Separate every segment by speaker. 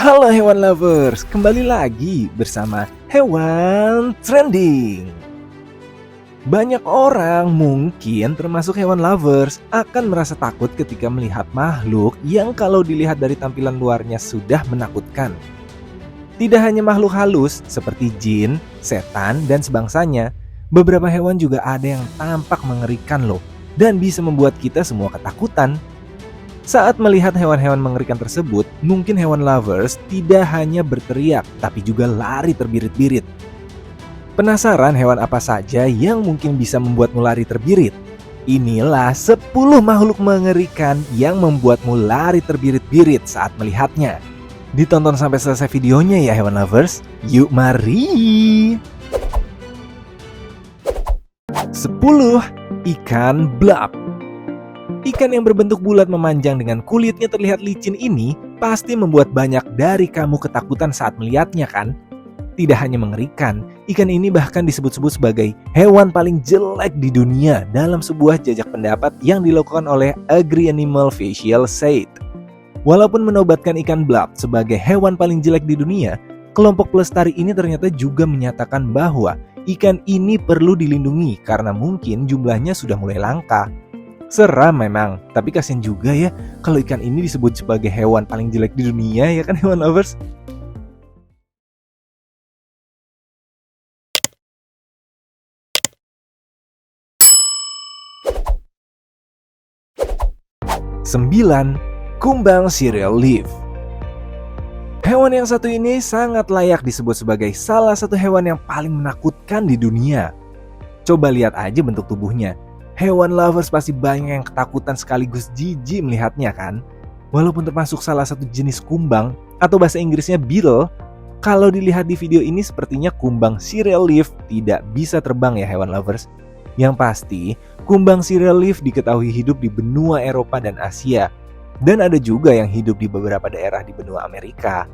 Speaker 1: Halo hewan lovers, kembali lagi bersama Hewan Trending. Banyak orang, mungkin termasuk hewan lovers, akan merasa takut ketika melihat makhluk yang kalau dilihat dari tampilan luarnya sudah menakutkan. Tidak hanya makhluk halus seperti jin, setan, dan sebangsanya, beberapa hewan juga ada yang tampak mengerikan loh, dan bisa membuat kita semua ketakutan. Saat melihat hewan-hewan mengerikan tersebut, mungkin hewan lovers tidak hanya berteriak, tapi juga lari terbirit-birit. Penasaran hewan apa saja yang mungkin bisa membuatmu lari terbirit? Inilah 10 makhluk mengerikan yang membuatmu lari terbirit-birit saat melihatnya. Ditonton sampai selesai videonya ya hewan lovers. Yuk mari! 10. Ikan blab. Ikan yang berbentuk bulat memanjang dengan kulitnya terlihat licin ini pasti membuat banyak dari kamu ketakutan saat melihatnya kan? Tidak hanya mengerikan, ikan ini bahkan disebut-sebut sebagai hewan paling jelek di dunia dalam sebuah jajak pendapat yang dilakukan oleh Agri Animal Facial Site. Walaupun menobatkan ikan blab sebagai hewan paling jelek di dunia, kelompok pelestari ini ternyata juga menyatakan bahwa ikan ini perlu dilindungi karena mungkin jumlahnya sudah mulai langka. Seram memang, tapi kasian juga ya kalau ikan ini disebut sebagai hewan paling jelek di dunia ya kan hewan lovers? Sembilan, kumbang cereal leaf. Hewan yang satu ini sangat layak disebut sebagai salah satu hewan yang paling menakutkan di dunia. Coba lihat aja bentuk tubuhnya. Hewan lovers pasti banyak yang ketakutan sekaligus jijik melihatnya kan? Walaupun termasuk salah satu jenis kumbang atau bahasa Inggrisnya beetle, kalau dilihat di video ini sepertinya kumbang cereal leaf tidak bisa terbang ya hewan lovers. Yang pasti, kumbang cereal leaf diketahui hidup di benua Eropa dan Asia. Dan ada juga yang hidup di beberapa daerah di benua Amerika.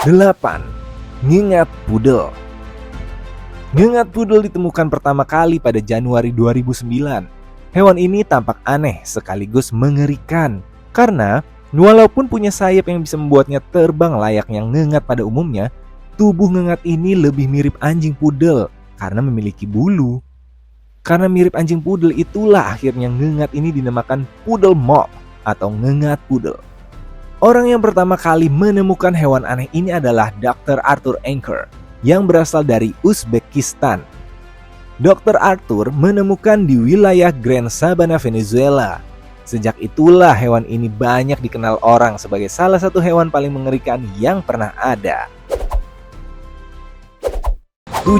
Speaker 1: 8. Ngengat pudel. Ngengat pudel ditemukan pertama kali pada Januari 2009. Hewan ini tampak aneh sekaligus mengerikan karena walaupun punya sayap yang bisa membuatnya terbang layaknya ngengat pada umumnya, tubuh ngengat ini lebih mirip anjing pudel karena memiliki bulu. Karena mirip anjing pudel itulah akhirnya ngengat ini dinamakan pudel mop atau ngengat pudel. Orang yang pertama kali menemukan hewan aneh ini adalah Dr. Arthur Anker yang berasal dari Uzbekistan. Dr. Arthur menemukan di wilayah Grand Sabana, Venezuela. Sejak itulah hewan ini banyak dikenal orang sebagai salah satu hewan paling mengerikan yang pernah ada. 7.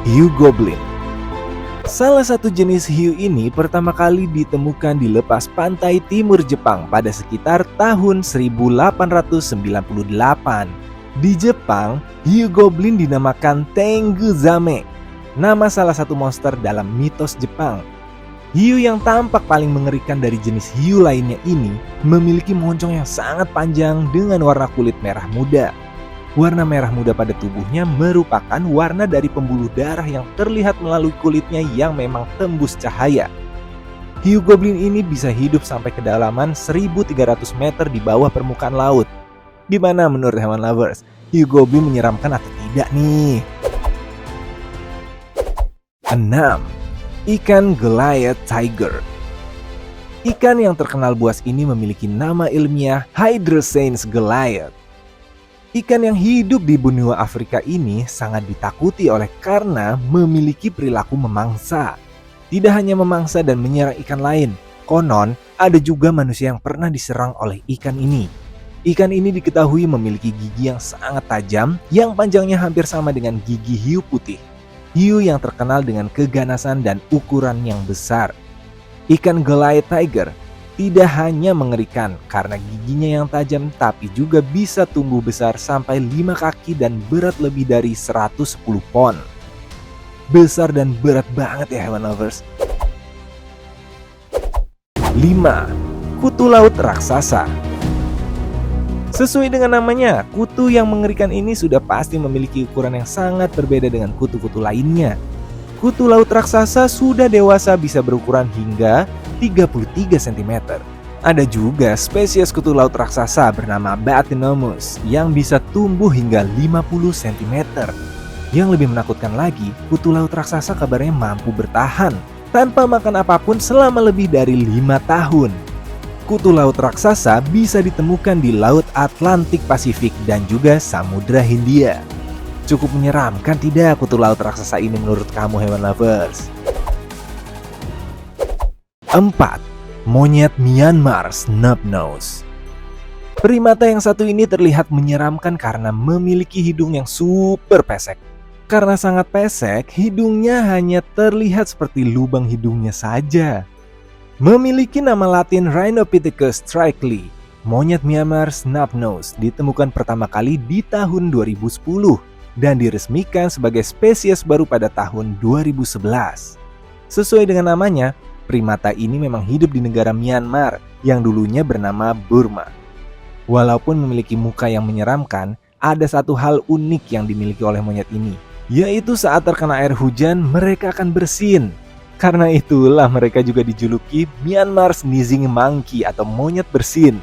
Speaker 1: Hiu goblin. Salah satu jenis hiu ini pertama kali ditemukan di lepas pantai timur Jepang pada sekitar tahun 1898. Di Jepang, hiu goblin dinamakan Tengu-zame, nama salah satu monster dalam mitos Jepang. Hiu yang tampak paling mengerikan dari jenis hiu lainnya ini memiliki moncong yang sangat panjang dengan warna kulit merah muda. Warna merah muda pada tubuhnya merupakan warna dari pembuluh darah yang terlihat melalui kulitnya yang memang tembus cahaya. Hiu goblin ini bisa hidup sampai kedalaman 1.300 meter di bawah permukaan laut. Gimana menurut hewan lovers? Hiu goblin menyeramkan atau tidak nih? 6. Ikan Goliath tiger. Ikan yang terkenal buas ini memiliki nama ilmiah Hydrosains goliath. Ikan yang hidup di benua Afrika ini sangat ditakuti oleh karena memiliki perilaku memangsa. Tidak hanya memangsa dan menyerang ikan lain, konon ada juga manusia yang pernah diserang oleh ikan ini. Ikan ini diketahui memiliki gigi yang sangat tajam yang panjangnya hampir sama dengan gigi hiu putih. Hiu yang terkenal dengan keganasan dan ukuran yang besar. Ikan Goliath tiger tidak hanya mengerikan karena giginya yang tajam, tapi juga bisa tumbuh besar sampai 5 kaki dan berat lebih dari 110 pon. Besar dan berat banget ya hewan lovers. 5. Kutu laut raksasa. Sesuai dengan namanya, kutu yang mengerikan ini sudah pasti memiliki ukuran yang sangat berbeda dengan kutu-kutu lainnya. Kutu laut raksasa sudah dewasa bisa berukuran hingga 33 cm Ada juga spesies kutu laut raksasa bernama Bathynomus yang bisa tumbuh hingga 50 cm. Yang lebih menakutkan lagi, kutu laut raksasa kabarnya mampu bertahan tanpa makan apapun selama lebih dari 5 tahun. Kutu laut raksasa bisa ditemukan di Laut Atlantik Pasifik dan juga Samudra Hindia. Cukup menyeramkan tidak kutu laut raksasa ini menurut kamu hewan lovers? 4. Monyet Myanmar Snubnose. Primata yang satu ini terlihat menyeramkan karena memiliki hidung yang super pesek. Karena sangat pesek, hidungnya hanya terlihat seperti lubang hidungnya saja. Memiliki nama latin Rhinopithecus strikeli, monyet Myanmar Snubnose ditemukan pertama kali di tahun 2010 dan diresmikan sebagai spesies baru pada tahun 2011. Sesuai dengan namanya, primata ini memang hidup di negara Myanmar yang dulunya bernama Burma. Walaupun memiliki muka yang menyeramkan, ada satu hal unik yang dimiliki oleh monyet ini, yaitu saat terkena air hujan mereka akan bersin. Karena itulah mereka juga dijuluki Myanmar Sneezing Monkey atau monyet bersin.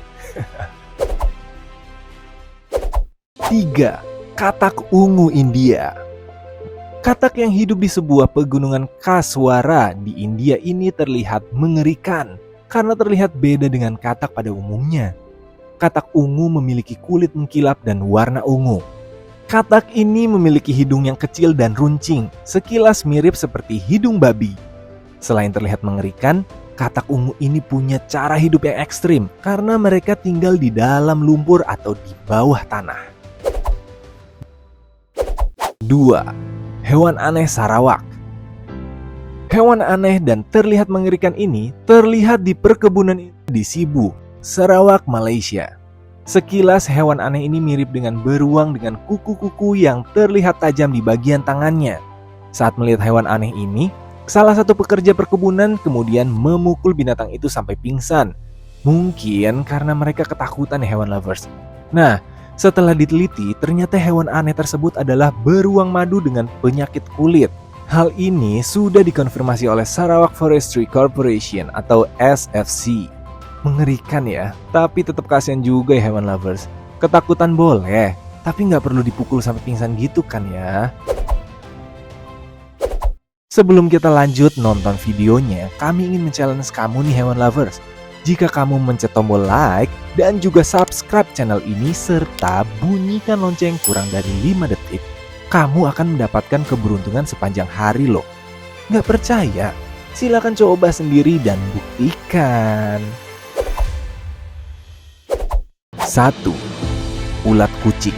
Speaker 1: 3. Katak ungu India. Katak yang hidup di sebuah pegunungan Kaswara di India ini terlihat mengerikan karena terlihat beda dengan katak pada umumnya. Katak ungu memiliki kulit mengkilap dan warna ungu. Katak ini memiliki hidung yang kecil dan runcing, sekilas mirip seperti hidung babi. Selain terlihat mengerikan, katak ungu ini punya cara hidup yang ekstrim karena mereka tinggal di dalam lumpur atau di bawah tanah. 2. Hewan aneh Sarawak. Hewan aneh dan terlihat mengerikan ini terlihat di perkebunan di Sibu, Sarawak, Malaysia. Sekilas hewan aneh ini mirip dengan beruang dengan kuku-kuku yang terlihat tajam di bagian tangannya. Saat melihat hewan aneh ini, salah satu pekerja perkebunan kemudian memukul binatang itu sampai pingsan. Mungkin karena mereka ketakutan hewan lovers. Nah, setelah diteliti, ternyata hewan aneh tersebut adalah beruang madu dengan penyakit kulit. Hal ini sudah dikonfirmasi oleh Sarawak Forestry Corporation atau SFC. Mengerikan ya, tapi tetap kasihan juga ya hewan lovers. Ketakutan boleh, tapi nggak perlu dipukul sampai pingsan gitu kan ya. Sebelum kita lanjut nonton videonya, kami ingin men-challenge kamu nih hewan lovers. Jika kamu mencet tombol like dan juga subscribe channel ini serta bunyikan lonceng kurang dari 5 detik, kamu akan mendapatkan keberuntungan sepanjang hari loh. Nggak percaya? Silakan coba sendiri dan buktikan. 1. Ulat kucing.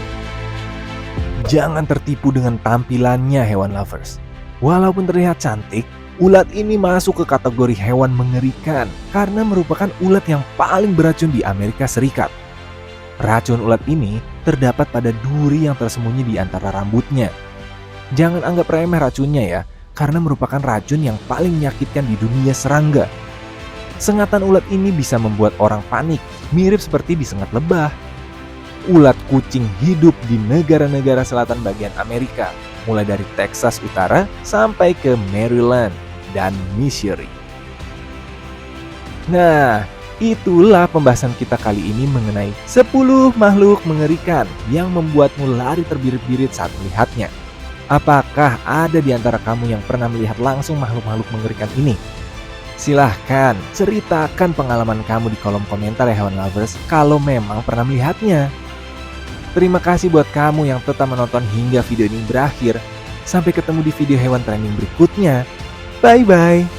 Speaker 1: Jangan tertipu dengan tampilannya hewan lovers. Walaupun terlihat cantik, ulat ini masuk ke kategori hewan mengerikan karena merupakan ulat yang paling beracun di Amerika Serikat. Racun ulat ini terdapat pada duri yang tersembunyi di antara rambutnya. Jangan anggap remeh racunnya ya, karena merupakan racun yang paling menyakitkan di dunia serangga. Sengatan ulat ini bisa membuat orang panik, mirip seperti disengat lebah. Ulat kucing hidup di negara-negara selatan bagian Amerika, mulai dari Texas Utara sampai ke Maryland dan Missouri. Nah, itulah pembahasan kita kali ini mengenai 10 makhluk mengerikan yang membuatmu lari terbirit-birit saat melihatnya. Apakah ada di antara kamu yang pernah melihat langsung makhluk-makhluk mengerikan ini? Silahkan ceritakan pengalaman kamu di kolom komentar ya hewan lovers kalau memang pernah melihatnya. Terima kasih buat kamu yang tetap menonton hingga video ini berakhir. Sampai ketemu di video hewan trending berikutnya. Bye-bye.